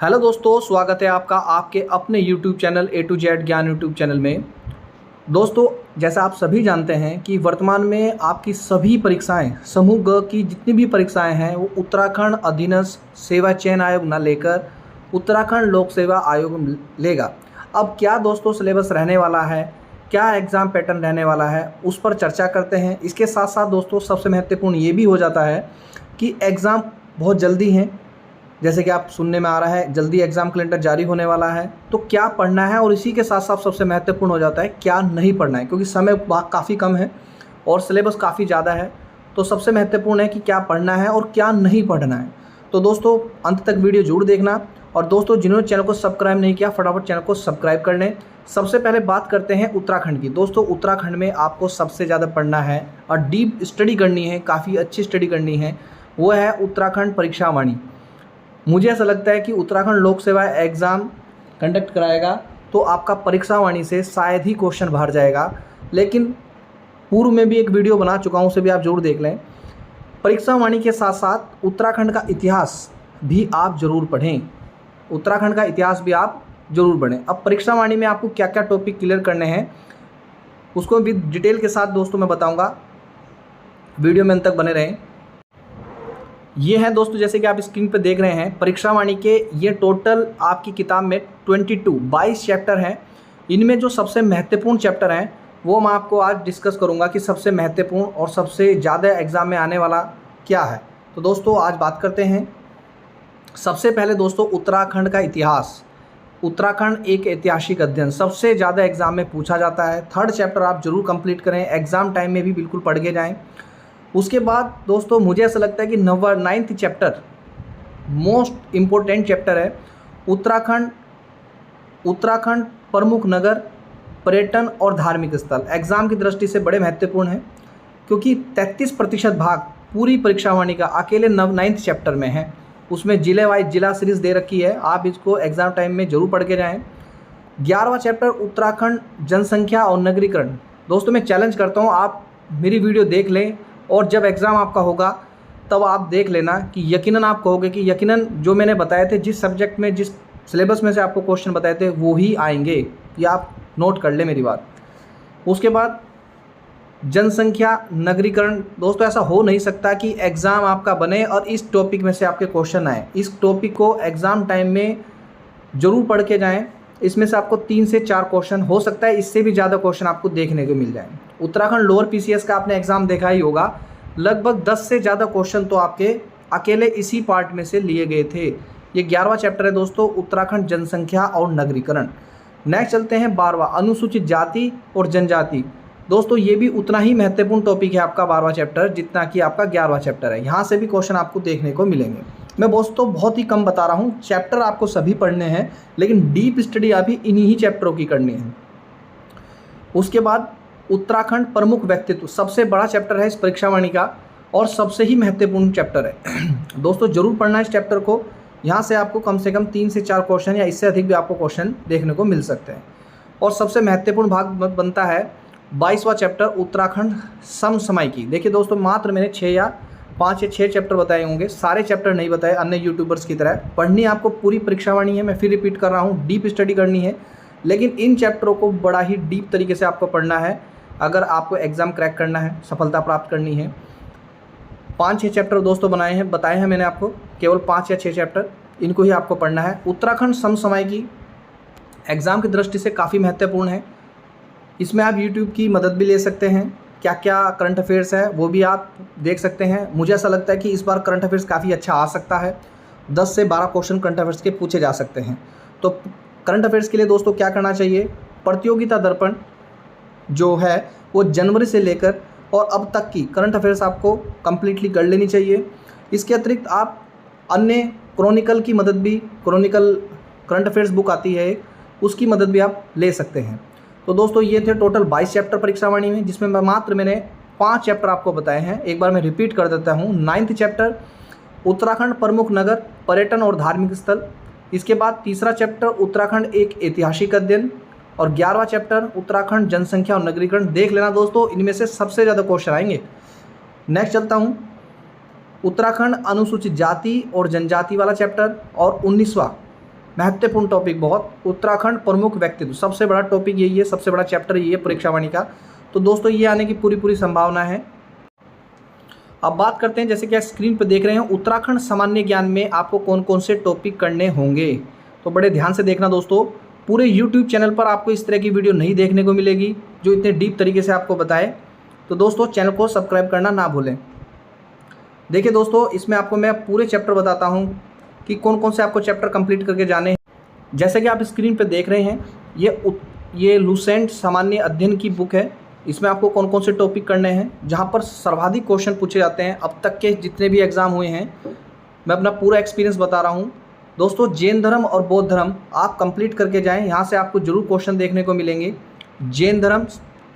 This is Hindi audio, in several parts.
हेलो दोस्तों, स्वागत है आपका आपके अपने YouTube channel A to Z ज्ञान यूट्यूब चैनल में। दोस्तों, जैसा आप सभी जानते हैं कि वर्तमान में आपकी सभी परीक्षाएं समूह ग की जितनी भी परीक्षाएं हैं वो उत्तराखंड अधीनस्थ सेवा चयन आयोग न लेकर उत्तराखंड लोक सेवा आयोग लेगा। अब क्या दोस्तों सिलेबस रहने वाला है, क्या एग्ज़ाम पैटर्न रहने वाला है, उस पर चर्चा करते हैं। इसके साथ साथ दोस्तों सबसे महत्वपूर्ण ये भी हो जाता है कि एग्ज़ाम बहुत जल्दी हैं, जैसे कि आप सुनने में आ रहा है जल्दी एग्ज़ाम कैलेंडर जारी होने वाला है। तो क्या पढ़ना है और इसी के साथ साथ सबसे महत्वपूर्ण हो जाता है क्या नहीं पढ़ना है, क्योंकि समय काफ़ी कम है और सिलेबस काफ़ी ज़्यादा है। तो सबसे महत्वपूर्ण है कि क्या पढ़ना है और क्या नहीं पढ़ना है। तो दोस्तों अंत तक वीडियो जरूर देखना। और दोस्तों जिन्होंने चैनल को सब्सक्राइब नहीं किया फटाफट चैनल को सब्सक्राइब कर लें। सबसे पहले बात करते हैं उत्तराखंड की। दोस्तों उत्तराखंड में आपको सबसे ज़्यादा पढ़ना है और डीप स्टडी करनी है, काफ़ी अच्छी स्टडी करनी है, वो है उत्तराखंड परीक्षा वाणी। मुझे ऐसा लगता है कि उत्तराखंड लोक सेवा एग्ज़ाम कंडक्ट कराएगा तो आपका परीक्षा वाणी से शायद ही क्वेश्चन बाहर जाएगा, लेकिन पूर्व में भी एक वीडियो बना चुका हूँ, उसे भी आप जरूर देख लें। परीक्षा वाणी के साथ साथ उत्तराखंड का इतिहास भी आप जरूर पढ़ें, उत्तराखंड का इतिहास भी आप जरूर पढ़ें। अब परीक्षा वाणी में आपको क्या क्या टॉपिक क्लियर करने हैं उसको भी डिटेल के साथ दोस्तों मैं बताऊँगा, वीडियो में अंत तक बने रहें। ये है दोस्तों जैसे कि आप स्क्रीन पे देख रहे हैं परीक्षा वाणी के ये टोटल आपकी किताब में 22 चैप्टर हैं। इनमें जो सबसे महत्वपूर्ण चैप्टर हैं वो मैं आपको आज डिस्कस करूंगा कि सबसे महत्वपूर्ण और सबसे ज़्यादा एग्ज़ाम में आने वाला क्या है। तो दोस्तों आज बात करते हैं। सबसे पहले दोस्तों उत्तराखंड का इतिहास। उत्तराखंड एक ऐतिहासिक अध्ययन सबसे ज़्यादा एग्ज़ाम में पूछा जाता है। 3rd चैप्टर आप जरूर कंप्लीट करें, एग्ज़ाम टाइम में भी बिल्कुल पढ़ के जाएँ। उसके बाद दोस्तों मुझे ऐसा लगता है कि 9th chapter most important chapter है। उत्तराखंड प्रमुख नगर, पर्यटन और धार्मिक स्थल एग्ज़ाम की दृष्टि से बड़े महत्वपूर्ण हैं, क्योंकि 33% भाग पूरी परीक्षा वाणी का अकेले 9th चैप्टर में है। उसमें जिले वाइज जिला सीरीज़ दे रखी है, आप इसको एग्ज़ाम टाइम में ज़रूर पढ़ के जाएँ। 11वां चैप्टर उत्तराखंड जनसंख्या और नगरीकरण। दोस्तों मैं चैलेंज करता हूँ आप मेरी वीडियो देख लें और जब एग्ज़ाम आपका होगा तब आप देख लेना कि यकीनन आप कहोगे कि यकीनन जो मैंने बताए थे, जिस सब्जेक्ट में जिस सिलेबस में से आपको क्वेश्चन बताए थे वो ही आएंगे। ये आप नोट कर ले मेरी बात। उसके बाद जनसंख्या नगरीकरण। दोस्तों ऐसा हो नहीं सकता कि एग्ज़ाम आपका बने और इस टॉपिक में से आपके क्वेश्चन आए। इस टॉपिक को एग्ज़ाम टाइम में ज़रूर पढ़ के जाएँ। इसमें से आपको 3 से 4 क्वेश्चन, हो सकता है इससे भी ज़्यादा क्वेश्चन आपको देखने को मिल जाए। उत्तराखंड लोअर पीसीएस का आपने एग्ज़ाम देखा ही होगा, लगभग 10 से ज़्यादा क्वेश्चन तो आपके अकेले इसी पार्ट में से लिए गए थे। ये 11वां चैप्टर है दोस्तों, उत्तराखंड जनसंख्या और नगरीकरण। नेक्स्ट चलते हैं 12वां अनुसूचित जाति और जनजाति। दोस्तों ये भी उतना ही महत्वपूर्ण टॉपिक है आपका 12वां चैप्टर जितना कि आपका 11वां चैप्टर है। यहाँ से भी क्वेश्चन आपको देखने को मिलेंगे। मैं दोस्तों बहुत ही कम बता रहा हूँ, चैप्टर आपको सभी पढ़ने हैं, लेकिन डीप स्टडी अभी इन्हीं ही चैप्टरों की करनी है। उसके बाद उत्तराखंड प्रमुख व्यक्तित्व सबसे बड़ा चैप्टर है इस परीक्षा वाणी का और सबसे ही महत्वपूर्ण चैप्टर है। दोस्तों जरूर पढ़ना इस चैप्टर को, यहाँ से आपको कम से कम 3 से 4 क्वेश्चन या इससे अधिक भी आपको क्वेश्चन देखने को मिल सकते हैं। और सबसे महत्वपूर्ण भाग बनता है 22वां चैप्टर उत्तराखंड समसामयिकी। देखिए दोस्तों मात्र मैंने 5 या 6 चैप्टर बताए होंगे, सारे चैप्टर नहीं बताए अन्य यूट्यूबर्स की तरह। पढ़नी आपको पूरी परीक्षा वाणी है, मैं फिर रिपीट कर रहा हूँ, डीप स्टडी करनी है, लेकिन इन चैप्टरों को बड़ा ही डीप तरीके से आपको पढ़ना है अगर आपको एग्ज़ाम क्रैक करना है, सफलता प्राप्त करनी है। 5-6 चैप्टर दोस्तों बताए हैं मैंने आपको, केवल 5 या 6 चैप्टर, इनको ही आपको पढ़ना है। उत्तराखंड समसामयिकी एग्ज़ाम की दृष्टि से काफ़ी महत्वपूर्ण है। इसमें आप यूट्यूब की मदद भी ले सकते हैं, क्या क्या करंट अफेयर्स है वो भी आप देख सकते हैं। मुझे ऐसा लगता है कि इस बार करंट अफेयर्स काफ़ी अच्छा आ सकता है, 10 से 12 क्वेश्चन करंट अफेयर्स के पूछे जा सकते हैं। तो करंट अफेयर्स के लिए दोस्तों क्या करना चाहिए, प्रतियोगिता दर्पण जो है वो जनवरी से लेकर और अब तक की करंट अफेयर्स आपको कम्प्लीटली कर लेनी चाहिए। इसके अतिरिक्त आप अन्य क्रॉनिकल की मदद भी, क्रॉनिकल करंट अफेयर्स बुक आती है उसकी मदद भी आप ले सकते हैं। तो दोस्तों ये थे टोटल 22 चैप्टर परीक्षा वाणी में, जिसमें मैंने 5 चैप्टर आपको बताए हैं। एक बार मैं रिपीट कर देता हूँ। 9th चैप्टर उत्तराखंड प्रमुख नगर, पर्यटन और धार्मिक स्थल। इसके बाद 3रा चैप्टर उत्तराखंड एक ऐतिहासिक अध्ययन और 11वां चैप्टर उत्तराखंड जनसंख्या और नगरीकरण। देख लेना दोस्तों, इनमें से सबसे ज़्यादा क्वेश्चन आएंगे। नेक्स्ट चलता हूँ उत्तराखंड अनुसूचित जाति और जनजाति वाला चैप्टर और 19वां महत्वपूर्ण टॉपिक बहुत, उत्तराखंड प्रमुख व्यक्तित्व, सबसे बड़ा टॉपिक यही है, सबसे बड़ा चैप्टर यही है परीक्षावाणी का। तो दोस्तों ये आने की पूरी संभावना है। अब बात करते हैं, जैसे कि आप स्क्रीन पर देख रहे हैं, उत्तराखंड सामान्य ज्ञान में आपको कौन कौन से टॉपिक करने होंगे। तो बड़े ध्यान से देखना दोस्तों, पूरे YouTube चैनल पर आपको इस तरह की वीडियो नहीं देखने को मिलेगी जो इतने डीप तरीके से आपको बताए। तो दोस्तों चैनल को सब्सक्राइब करना ना भूलें। देखिए दोस्तों, इसमें आपको मैं पूरे चैप्टर बताता हूँ कि कौन कौन से आपको चैप्टर कंप्लीट करके जाने हैं। जैसे कि आप स्क्रीन पर देख रहे हैं, ये लुसेंट सामान्य अध्ययन की बुक है। इसमें आपको कौन कौन से टॉपिक करने हैं, जहाँ पर सर्वाधिक क्वेश्चन पूछे जाते हैं अब तक के जितने भी एग्ज़ाम हुए हैं। मैं अपना पूरा एक्सपीरियंस बता रहा हूँ दोस्तों। जैन धर्म और बौद्ध धर्म आप कंप्लीट करके जाएं, यहाँ से आपको जरूर क्वेश्चन देखने को मिलेंगे। जैन धर्म,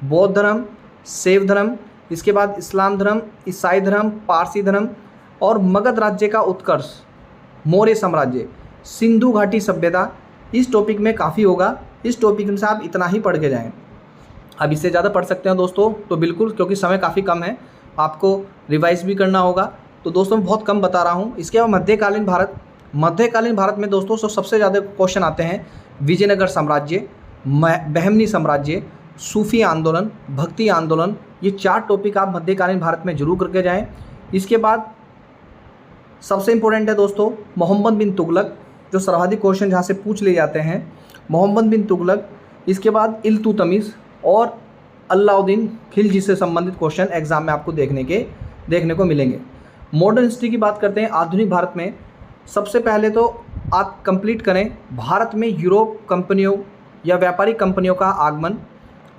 बौद्ध धर्म, शैव धर्म, इसके बाद इस्लाम धर्म, ईसाई धर्म, पारसी धर्म और मगध राज्य का उत्कर्ष, मौर्य साम्राज्य, सिंधु घाटी सभ्यता, इस टॉपिक में काफ़ी होगा। इस टॉपिक में से आप इतना ही पढ़ के जाएँ। अब इससे ज़्यादा पढ़ सकते हैं दोस्तों तो बिल्कुल, क्योंकि समय काफ़ी कम है, आपको रिवाइज भी करना होगा। तो दोस्तों मैं बहुत कम बता रहा हूँ। इसके बाद मध्यकालीन भारत में दोस्तों सबसे ज़्यादा क्वेश्चन आते हैं विजयनगर साम्राज्य, बहमनी साम्राज्य, सूफी आंदोलन, भक्ति आंदोलन, ये 4 टॉपिक आप मध्यकालीन भारत में जरूर करके जाएं। इसके बाद सबसे इम्पोर्टेंट है दोस्तों मोहम्मद बिन तुगलक, जो सर्वाधिक क्वेश्चन जहाँ से पूछ ले जाते हैं, मोहम्मद बिन तुगलक। इसके बाद इल्तुतमिश और अलाउद्दीन खिलजी से संबंधित क्वेश्चन एग्जाम में आपको देखने को मिलेंगे। मॉडर्न हिस्ट्री की बात करते हैं। आधुनिक भारत में सबसे पहले तो आप कंप्लीट करें भारत में यूरोप कंपनियों या व्यापारिक कंपनियों का आगमन,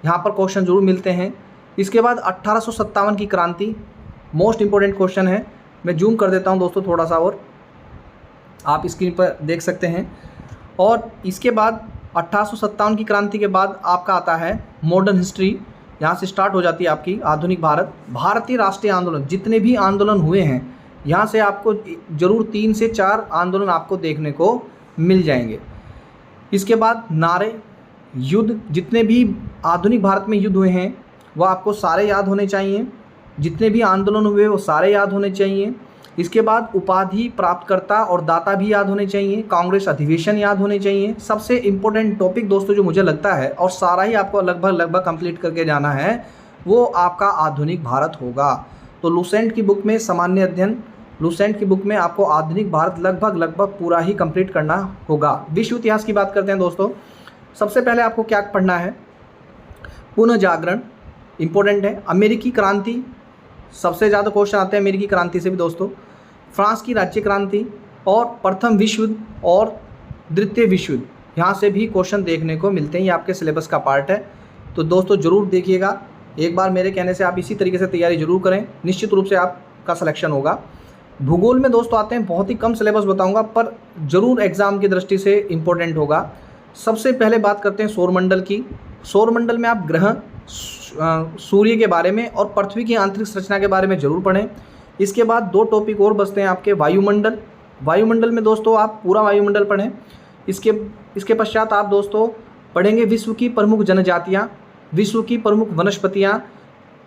यहाँ पर क्वेश्चन जरूर मिलते हैं। इसके बाद 1857 की क्रांति, मोस्ट इंपॉर्टेंट क्वेश्चन है। मैं जूम कर देता हूँ दोस्तों थोड़ा सा, और आप स्क्रीन पर देख सकते हैं। और इसके बाद 1857 की क्रांति के बाद आपका आता है मॉडर्न हिस्ट्री, यहाँ से स्टार्ट हो जाती है आपकी आधुनिक भारत। भारतीय राष्ट्रीय आंदोलन, जितने भी आंदोलन हुए हैं, यहाँ से आपको जरूर 3 से 4 आंदोलन आपको देखने को मिल जाएंगे। इसके बाद नारे, युद्ध, जितने भी आधुनिक भारत में युद्ध हुए हैं वो आपको सारे याद होने चाहिए। जितने भी आंदोलन हुए वो सारे याद होने चाहिए। इसके बाद उपाधि प्राप्तकर्ता और दाता भी याद होने चाहिए। कांग्रेस अधिवेशन याद होने चाहिए। सबसे इम्पोर्टेंट टॉपिक दोस्तों जो मुझे लगता है, और सारा ही आपको लगभग कंप्लीट करके जाना है, वो आपका आधुनिक भारत होगा। तो लुसेंट की बुक में सामान्य अध्ययन, लुसेंट की बुक में आपको आधुनिक भारत लगभग पूरा ही कंप्लीट करना होगा। विश्व इतिहास की बात करते हैं दोस्तों। सबसे पहले आपको क्या पढ़ना है, पुनः जागरण इम्पोर्टेंट है। अमेरिकी क्रांति, सबसे ज़्यादा क्वेश्चन आते हैं अमेरिकी क्रांति से भी दोस्तों। फ्रांस की राज्य क्रांति और प्रथम विश्व युद्ध और द्वितीय विश्व युद्ध, यहाँ से भी क्वेश्चन देखने को मिलते हैं। ये आपके सिलेबस का पार्ट है। तो दोस्तों ज़रूर देखिएगा, एक बार मेरे कहने से आप इसी तरीके से तैयारी जरूर करें, निश्चित रूप से आपका सिलेक्शन होगा। भूगोल में दोस्तों आते हैं, बहुत ही कम सिलेबस बताऊंगा पर ज़रूर एग्ज़ाम की दृष्टि से इम्पोर्टेंट होगा। सबसे पहले बात करते हैं सौरमंडल की। सौरमंडल में आप ग्रह, सूर्य के बारे में और पृथ्वी की आंतरिक संरचना के बारे में ज़रूर पढ़ें। इसके बाद 2 टॉपिक और बचते हैं आपके, वायुमंडल। वायुमंडल में दोस्तों आप पूरा वायुमंडल पढ़ें। इसके पश्चात आप दोस्तों पढ़ेंगे विश्व की प्रमुख जनजातियाँ, विश्व की प्रमुख वनस्पतियाँ,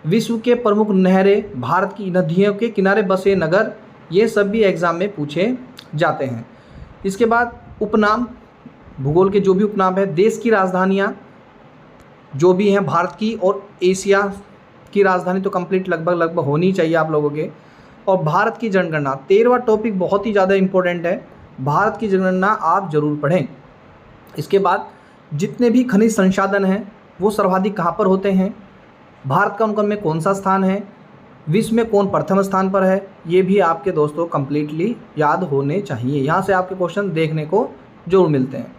विश्व के प्रमुख नहरें, भारत की नदियों के किनारे बसे नगर, ये सब भी एग्ज़ाम में पूछे जाते हैं। इसके बाद उपनाम, भूगोल के जो भी उपनाम है, देश की राजधानियाँ जो भी हैं भारत की और एशिया की राजधानी तो कंप्लीट लगभग होनी चाहिए आप लोगों के। और भारत की जनगणना, 13वां टॉपिक बहुत ही ज़्यादा इम्पोर्टेंट है। भारत की जनगणना आप जरूर पढ़ें। इसके बाद जितने भी खनिज संसाधन हैं वो सर्वाधिक कहाँ पर होते हैं, भारत का उनमें कौन सा स्थान है, विश्व में कौन प्रथम स्थान पर है, ये भी आपके दोस्तों कंप्लीटली याद होने चाहिए। यहाँ से आपके क्वेश्चन देखने को जरूर मिलते हैं।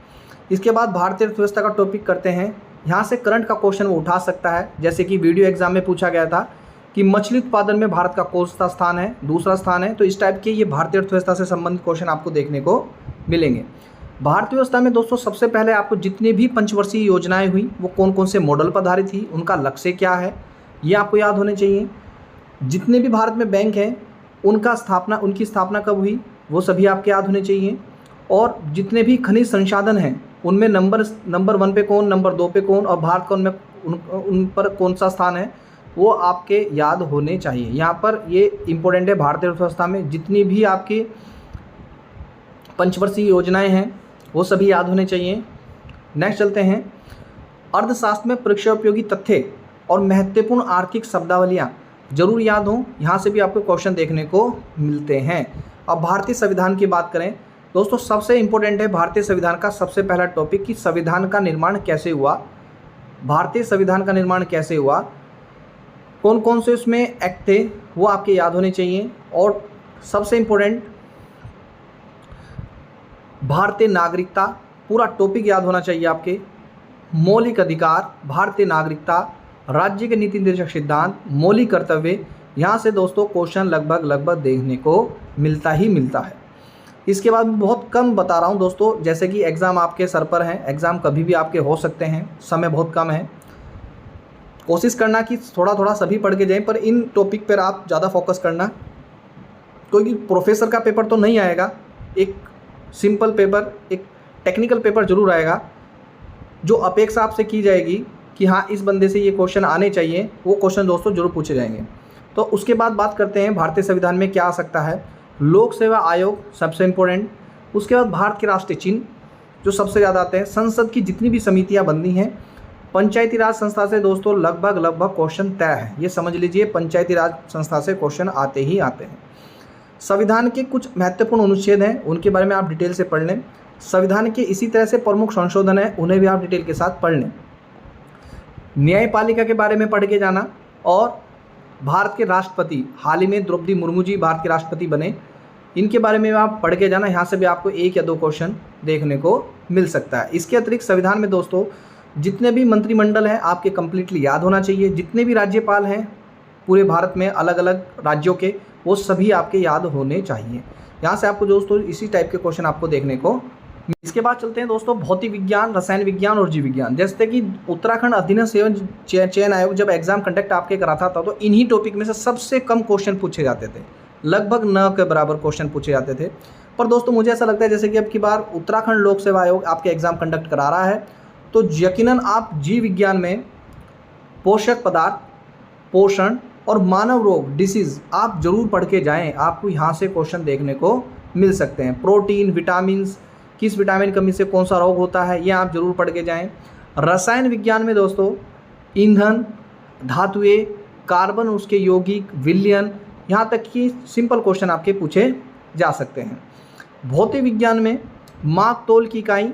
इसके बाद भारतीय अर्थव्यवस्था का टॉपिक करते हैं। यहाँ से करंट का क्वेश्चन वो उठा सकता है, जैसे कि वीडियो एग्जाम में पूछा गया था कि मछली उत्पादन में भारत का कौन सा स्थान है, दूसरा स्थान है। तो इस टाइप के ये भारतीय अर्थव्यवस्था से संबंधित क्वेश्चन आपको देखने को मिलेंगे। भारतीय व्यवस्था में दोस्तों सबसे पहले आपको जितनी भी पंचवर्षीय योजनाएं हुई वो कौन कौन से मॉडल पर आधारित थी, उनका लक्ष्य क्या है, ये आपको याद होने चाहिए। जितने भी भारत में बैंक हैं उनकी स्थापना कब हुई, वो सभी आपके याद होने चाहिए। और जितने भी खनिज संसाधन हैं उनमें नंबर 1 पे कौन, नंबर 2 पे कौन और भारत का उन पर कौन सा स्थान है, वो आपके याद होने चाहिए। यहाँ पर ये इम्पोर्टेंट है। भारतीय अर्थव्यवस्था में जितनी भी आपकी पंचवर्षीय योजनाएं हैं वो सभी याद होने चाहिए। नेक्स्ट चलते हैं, अर्थशास्त्र में परीक्षा उपयोगी तथ्य और महत्वपूर्ण आर्थिक शब्दावलियाँ जरूर याद हों, यहाँ से भी आपको क्वेश्चन देखने को मिलते हैं। अब भारतीय संविधान की बात करें दोस्तों, सबसे इम्पोर्टेंट है भारतीय संविधान का सबसे पहला टॉपिक कि संविधान का निर्माण कैसे हुआ, भारतीय संविधान का निर्माण कैसे हुआ, कौन कौन से उसमें एक्ट थे वो आपके याद होने चाहिए। और सबसे इम्पोर्टेंट भारतीय नागरिकता, पूरा टॉपिक याद होना चाहिए आपके। मौलिक अधिकार, भारतीय नागरिकता, राज्य के नीति निर्देशक सिद्धांत, मौलिक कर्तव्य, यहाँ से दोस्तों क्वेश्चन लगभग देखने को मिलता ही मिलता है। इसके बाद बहुत कम बता रहा हूँ दोस्तों, जैसे कि एग्ज़ाम आपके सर पर हैं, एग्ज़ाम कभी भी आपके हो सकते हैं, समय बहुत कम है। कोशिश करना कि थोड़ा थोड़ा सभी पढ़ के जाएं, पर इन टॉपिक पर आप ज़्यादा फोकस करना, क्योंकि प्रोफेसर का पेपर तो नहीं आएगा, एक सिंपल पेपर, एक टेक्निकल पेपर जरूर आएगा, जो अपेक्षा आपसे की जाएगी कि हाँ इस बंदे से ये क्वेश्चन आने चाहिए, वो क्वेश्चन दोस्तों जरूर पूछे जाएंगे। तो उसके बाद बात करते हैं भारतीय संविधान में क्या आ सकता है। लोक सेवा आयोग सबसे इम्पोर्टेंट, उसके बाद भारत के राष्ट्रीय चिन्ह जो सबसे ज़्यादा आते हैं, संसद की जितनी भी समितियाँ बनती हैं, पंचायती राज संस्था से दोस्तों लगभग क्वेश्चन तय है, ये समझ लीजिए पंचायती राज संस्था से क्वेश्चन आते ही आते हैं। संविधान के कुछ महत्वपूर्ण अनुच्छेद हैं, उनके बारे में आप डिटेल से पढ़ लें। संविधान के इसी तरह से प्रमुख संशोधन हैं, उन्हें भी आप डिटेल के साथ पढ़ लें। न्यायपालिका के बारे में पढ़ के जाना, और भारत के राष्ट्रपति, हाल ही में द्रौपदी मुर्मू जी भारत के राष्ट्रपति बने, इनके बारे में आप पढ़ के जाना, यहाँ से भी आपको 1 या 2 क्वेश्चन देखने को मिल सकता है। इसके अतिरिक्त संविधान में दोस्तों जितने भी मंत्रिमंडल हैं आपके कंप्लीटली याद होना चाहिए, जितने भी राज्यपाल हैं पूरे भारत में अलग अलग राज्यों के, वो सभी आपके याद होने चाहिए। यहाँ से आपको दोस्तों इसी टाइप के क्वेश्चन आपको देखने को। इसके बाद चलते हैं दोस्तों भौतिक विज्ञान, रसायन विज्ञान और जीव विज्ञान। जैसे कि उत्तराखंड अधीनस्थ एवं चयन आयोग जब एग्जाम कंडक्ट आपके कराता था तो इन्हीं टॉपिक में से सबसे कम क्वेश्चन पूछे जाते थे, लगभग न के बराबर क्वेश्चन पूछे जाते थे। पर दोस्तों मुझे ऐसा लगता है जैसे कि अब की बार उत्तराखंड लोक सेवा आयोग आपके एग्जाम कंडक्ट करा रहा है, तो यकीनन आप जीव विज्ञान में पोषक पदार्थ, पोषण और मानव रोग, डिसीज़ आप जरूर पढ़ के जाएं, आपको यहाँ से क्वेश्चन देखने को मिल सकते हैं। प्रोटीन, विटामिन, किस विटामिन कमी से कौन सा रोग होता है, ये आप जरूर पढ़ के जाएं। रसायन विज्ञान में दोस्तों ईंधन, धातुएं, कार्बन, उसके यौगिक, विलयन, यहाँ तक कि सिंपल क्वेश्चन आपके पूछे जा सकते हैं। भौतिक विज्ञान में माप तोल की इकाई,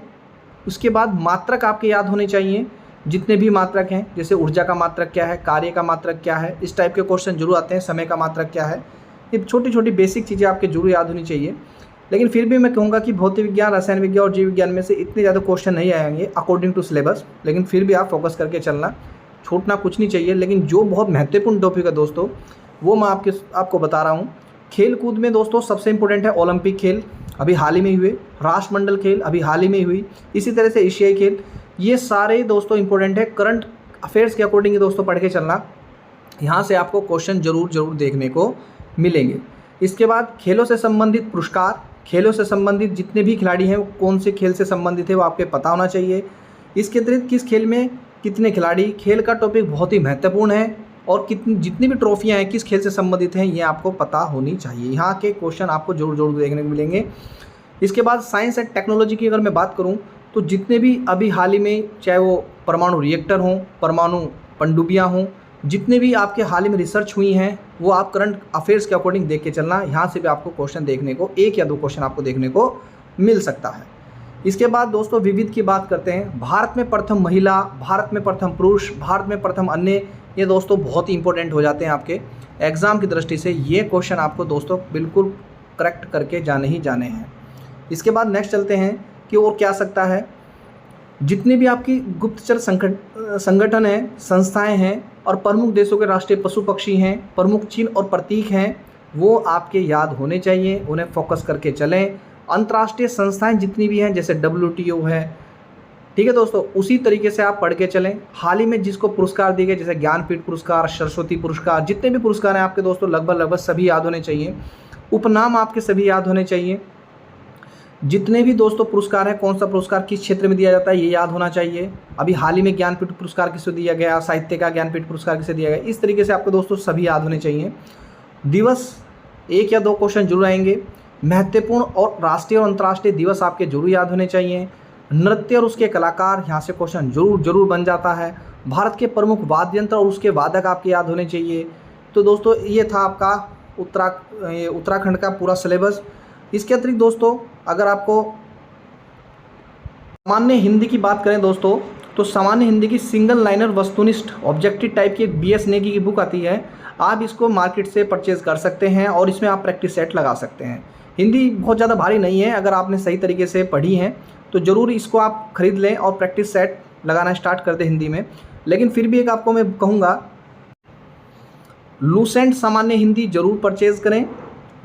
उसके बाद मात्रक आपके याद होने चाहिए, जितने भी मात्रक हैं, जैसे ऊर्जा का मात्रक क्या है, कार्य का मात्रक क्या है, इस टाइप के क्वेश्चन जरूर आते हैं। समय का मात्रक क्या है, ये छोटी छोटी बेसिक चीज़ें आपके जरूर याद होनी चाहिए। लेकिन फिर भी मैं कहूँगा कि भौतिक विज्ञान, रसायन विज्ञान और जीव विज्ञान में से इतने ज़्यादा क्वेश्चन नहीं आएंगे अकॉर्डिंग टू सिलेबस, लेकिन फिर भी आप फोकस करके चलना, छूटना कुछ नहीं चाहिए। लेकिन जो बहुत महत्वपूर्ण टॉपिक है दोस्तों वो मैं आपको बता रहा हूँ। खेल कूद में दोस्तों सबसे इम्पोर्टेंट है ओलंपिक खेल, अभी हाल ही में हुए, राष्ट्रमंडल खेल अभी हाल ही में हुई, इसी तरह से एशियाई खेल, ये सारे दोस्तों इंपॉर्टेंट है। करंट अफेयर्स के अकॉर्डिंग दोस्तों पढ़ के चलना, यहाँ से आपको क्वेश्चन जरूर देखने को मिलेंगे। इसके बाद खेलों से संबंधित पुरस्कार, खेलों से संबंधित जितने भी खिलाड़ी हैं वो कौन से खेल से संबंधित है वो आपके पता होना चाहिए। इसके अतिरिक्त किस खेल में कितने खिलाड़ी, खेल का टॉपिक बहुत ही महत्वपूर्ण है, और जितनी भी ट्रॉफियाँ हैं किस खेल से संबंधित हैं ये आपको पता होनी चाहिए। यहाँ के क्वेश्चन आपको जरूर देखने को मिलेंगे। इसके बाद साइंस एंड टेक्नोलॉजी की अगर मैं बात करूँ तो जितने भी अभी हाल ही में, चाहे वो परमाणु रिएक्टर हों, परमाणु पनडुब्बियाँ हों, जितने भी आपके हाल ही में रिसर्च हुई हैं वो आप करंट अफेयर्स के अकॉर्डिंग देख के चलना, यहाँ से भी आपको क्वेश्चन देखने को 1 या 2 क्वेश्चन आपको देखने को मिल सकता है। इसके बाद दोस्तों विविध की बात करते हैं। भारत में प्रथम महिला, भारत में प्रथम पुरुष, भारत में प्रथम अन्य, ये दोस्तों बहुत ही इंपॉर्टेंट हो जाते हैं आपके एग्ज़ाम की दृष्टि से। ये क्वेश्चन आपको दोस्तों बिल्कुल करेक्ट करके जाने ही जाने हैं। इसके बाद नेक्स्ट चलते हैं कि और क्या सकता है। जितने भी आपकी गुप्तचर संगठन हैं, संस्थाएं हैं, और प्रमुख देशों के राष्ट्रीय पशु पक्षी हैं, प्रमुख चिन्ह और प्रतीक हैं, वो आपके याद होने चाहिए, उन्हें फोकस करके चलें। अंतर्राष्ट्रीय संस्थाएं जितनी भी हैं, जैसे WTO है, ठीक है दोस्तों, उसी तरीके से आप पढ़ के चलें। हाल ही में जिसको पुरस्कार दिए गए, जैसे ज्ञानपीठ पुरस्कार, सरस्वती पुरस्कार, जितने भी पुरस्कार हैं आपके दोस्तों लगभग सभी याद होने चाहिए। उपनाम आपके सभी याद होने चाहिए। जितने भी दोस्तों पुरस्कार हैं, कौन सा पुरस्कार किस क्षेत्र में दिया जाता है ये याद होना चाहिए। अभी हाल ही में ज्ञानपीठ पुरस्कार किसे दिया गया, साहित्य का ज्ञानपीठ पुरस्कार किसे दिया गया, इस तरीके से आपको दोस्तों सभी याद होने चाहिए। दिवस 1 या 2 क्वेश्चन जरूर आएंगे। महत्वपूर्ण और राष्ट्रीय और अंतर्राष्ट्रीय दिवस आपके जरूर याद होने चाहिए। नृत्य और उसके कलाकार, यहाँ से क्वेश्चन जरूर बन जाता है। भारत के प्रमुख वाद्य यंत्र और उसके वादक आपके याद होने चाहिए। तो दोस्तों ये था आपका उत्तराखंड का पूरा सिलेबस। इसके अतिरिक्त दोस्तों अगर आपको सामान्य हिंदी की बात करें दोस्तों, तो सामान्य हिंदी की सिंगल लाइनर वस्तुनिष्ठ ऑब्जेक्टिव टाइप की एक BS नेगी की बुक आती है। आप इसको मार्केट से परचेज़ कर सकते हैं और इसमें आप प्रैक्टिस सेट लगा सकते हैं। हिंदी बहुत ज़्यादा भारी नहीं है, अगर आपने सही तरीके से पढ़ी है तो ज़रूर इसको आप खरीद लें और प्रैक्टिस सेट लगाना स्टार्ट कर दें हिंदी में। लेकिन फिर भी एक आपको मैं कहूँगा, लूसेंट सामान्य हिंदी ज़रूर परचेज़ करें।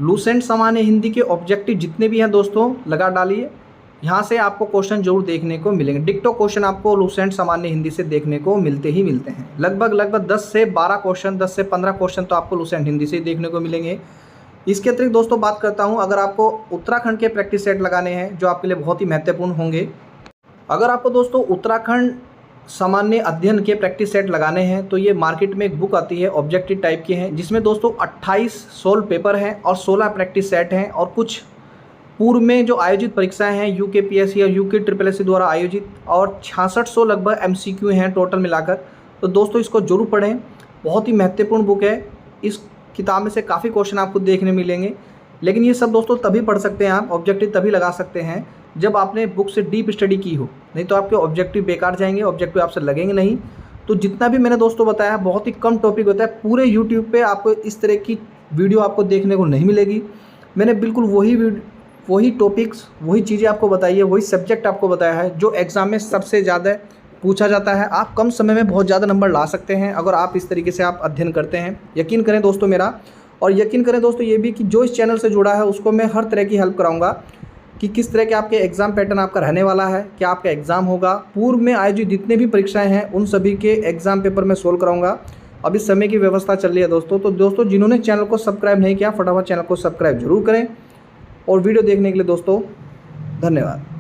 लूसेंट सामान्य हिंदी के ऑब्जेक्टिव जितने भी हैं दोस्तों लगा डालिए, यहाँ से आपको क्वेश्चन जरूर देखने को मिलेंगे। डिक्टो क्वेश्चन आपको लूसेंट सामान्य हिंदी से देखने को मिलते हैं। लगभग 10 से 12 क्वेश्चन, 10 से 15 क्वेश्चन तो आपको लूसेंट हिंदी से देखने को मिलेंगे। इसके अतिरिक्त दोस्तों बात करता हूँ, अगर आपको उत्तराखंड के प्रैक्टिस सेट लगाने हैं जो आपके लिए बहुत ही महत्वपूर्ण होंगे। अगर आपको दोस्तों उत्तराखंड सामान्य अध्ययन के प्रैक्टिस सेट लगाने हैं तो ये मार्केट में एक बुक आती है, ऑब्जेक्टिव टाइप की है, जिसमें दोस्तों 28 सोल्व पेपर हैं और 16 प्रैक्टिस सेट हैं और कुछ पूर्व में जो आयोजित परीक्षाएं हैं UKPSC और UKSSC द्वारा आयोजित, और 6600 लगभग MCQ हैं टोटल मिलाकर। तो दोस्तों इसको जरूर पढ़ें, बहुत ही महत्वपूर्ण बुक है। इस किताब में से काफ़ी क्वेश्चन आपको देखने मिलेंगे। लेकिन ये सब दोस्तों तभी पढ़ सकते हैं आप, ऑब्जेक्टिव तभी लगा सकते हैं जब आपने बुक से डीप स्टडी की हो, नहीं तो आपके ऑब्जेक्टिव बेकार जाएंगे, ऑब्जेक्टिव आपसे लगेंगे नहीं। तो जितना भी मैंने दोस्तों बताया बहुत ही कम टॉपिक होता है, पूरे YouTube पे आपको इस तरह की वीडियो आपको देखने को नहीं मिलेगी। मैंने बिल्कुल वही टॉपिक्स, वही चीज़ें आपको बताई है, वही सब्जेक्ट आपको बताया है जो एग्ज़ाम में सबसे ज़्यादा पूछा जाता है। आप कम समय में बहुत ज़्यादा नंबर ला सकते हैं अगर आप इस तरीके से आप अध्ययन करते हैं। यकीन करें दोस्तों मेरा, और यकीन करें दोस्तों ये भी कि जो इस चैनल से जुड़ा है उसको मैं हर तरह की हेल्प कराऊंगा कि किस तरह के आपके एग्ज़ाम पैटर्न आपका रहने वाला है, क्या आपका एग्ज़ाम होगा, पूर्व में आयोजित जितने भी परीक्षाएं हैं उन सभी के एग्ज़ाम पेपर मैं सोल्व कराऊंगा। अब इस समय की व्यवस्था चल रही है दोस्तों। तो दोस्तों जिन्होंने चैनल को सब्सक्राइब नहीं किया, फटाफट चैनल को सब्सक्राइब जरूर करें। और वीडियो देखने के लिए दोस्तों धन्यवाद।